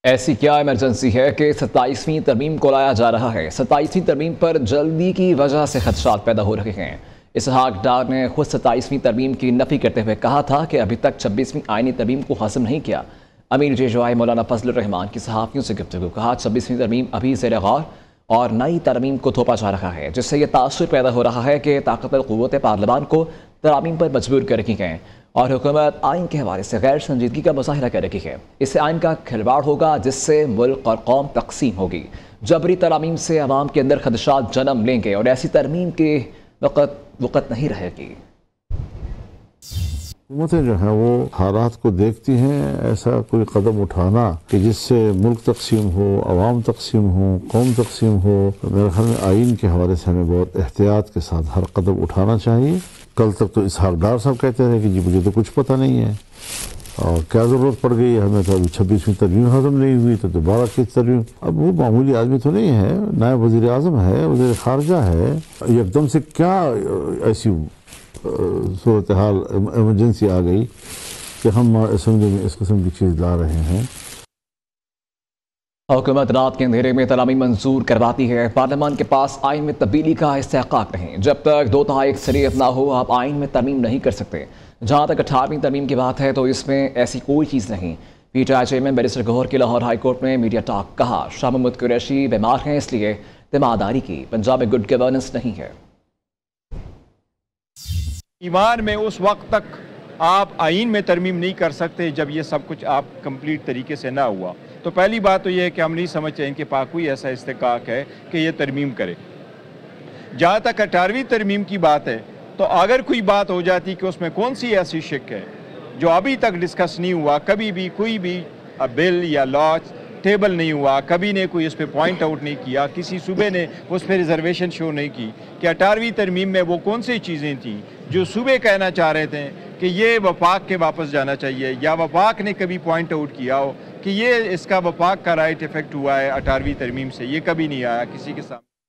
ایسی کیا ایمرجنسی ہے کہ 27ویں ترمیم کو لایا جا رہا ہے؟ 27ویں ترمیم پر جلدی کی وجہ سے خدشات پیدا ہو رہے ہیں۔ اسحاق ڈار نے خود 27ویں ترمیم کی نفی کرتے ہوئے کہا تھا کہ ابھی تک 26ویں آئینی ترمیم کو ہضم نہیں کیا۔ امیر جے مولانا فضل الرحمان کی صحافیوں سے گفتگو کہا 26ویں ترمیم ابھی زیر غور اور نئی ترمیم کو تھوپا جا رہا ہے، جس سے یہ تاثر پیدا ہو رہا ہے کہ طاقتور قوت پارلیمان کو ترامیم پر مجبور کر رکھی گئے اور حکومت آئین کے حوالے سے غیر سنجیدگی کا مظاہرہ کر رہی ہے۔ اس سے آئین کا کھلواڑ ہوگا، جس سے ملک اور قوم تقسیم ہوگی۔ جبری ترامیم سے عوام کے اندر خدشات جنم لیں گے اور ایسی ترمیم کے وقت نہیں رہے گی۔ حکومتیں جو ہیں وہ حالات کو دیکھتی ہیں، ایسا کوئی قدم اٹھانا کہ جس سے ملک تقسیم ہو، عوام تقسیم ہو، قوم تقسیم ہو، میرے خیال میں آئین کے حوالے سے ہمیں بہت احتیاط کے ساتھ ہر قدم اٹھانا چاہیے۔ کل تک تو اسحاق ڈار صاحب کہتے رہے کہ جی مجھے تو کچھ پتہ نہیں ہے اور کیا ضرورت پڑ گئی ہے ہمیں، تو ابھی 26ویں ترمیم ہضم نہیں ہوئی تو دوبارہ کی ترمیم۔ اب وہ معمولی آدمی تو نہیں ہے، نائب وزیر اعظم ہے، وزیر خارجہ ہے، یکدم سے کیا ایسی صورتحال ایمرجنسی آ گئی کہ ہم اسمبلی میں اس قسم کی چیز لا رہے ہیں۔ حکومت رات کے اندھیرے میں ترامیم منظور کرواتی ہے۔ پارلیمان کے پاس آئین میں تبدیلی کا استحقاق نہیں۔ جب تک 2/3 اکثریت نہ ہو آپ آئین میں ترمیم نہیں کر سکتے۔ جہاں تک 18ویں ترمیم کی بات ہے تو اس میں ایسی کوئی چیز نہیں۔ P T I chairman barrister Gohar کی لاہور ہائی کورٹ میں میڈیا ٹاک، کہا شاہ محمود قریشی بیمار ہیں اس لیے تیمارداری کی، پنجاب میں گڈ گورننس نہیں ہے۔ ایمان میں اس وقت تک آپ آئین میں ترمیم نہیں کر سکتے جب یہ سب کچھ آپ کمپلیٹ طریقے سے نہ ہوا۔ تو پہلی بات تو یہ ہے کہ ہم نہیں سمجھتے ان کے پاس کوئی ایسا استحقاق ہے کہ یہ ترمیم کرے۔ جہاں تک 18ویں ترمیم کی بات ہے تو اگر کوئی بات ہو جاتی کہ اس میں کون سی ایسی شک ہے جو ابھی تک ڈسکس نہیں ہوا، کبھی بھی کوئی بھی بل یا لا ٹیبل نہیں ہوا، کبھی نے کوئی اس پہ پوائنٹ آؤٹ نہیں کیا، کسی صوبے نے اس پہ ریزرویشن شو نہیں کی کہ 18ویں ترمیم میں وہ کون سی چیزیں تھیں جو صوبے کہنا چاہ رہے تھے کہ یہ وفاق کے واپس جانا چاہیے، یا وفاق نے کبھی پوائنٹ آؤٹ کیا ہو کہ یہ اس کا وفاق کا رائٹ افیکٹ ہوا ہے 18ویں ترمیم سے، یہ کبھی نہیں آیا کسی کے سامنے۔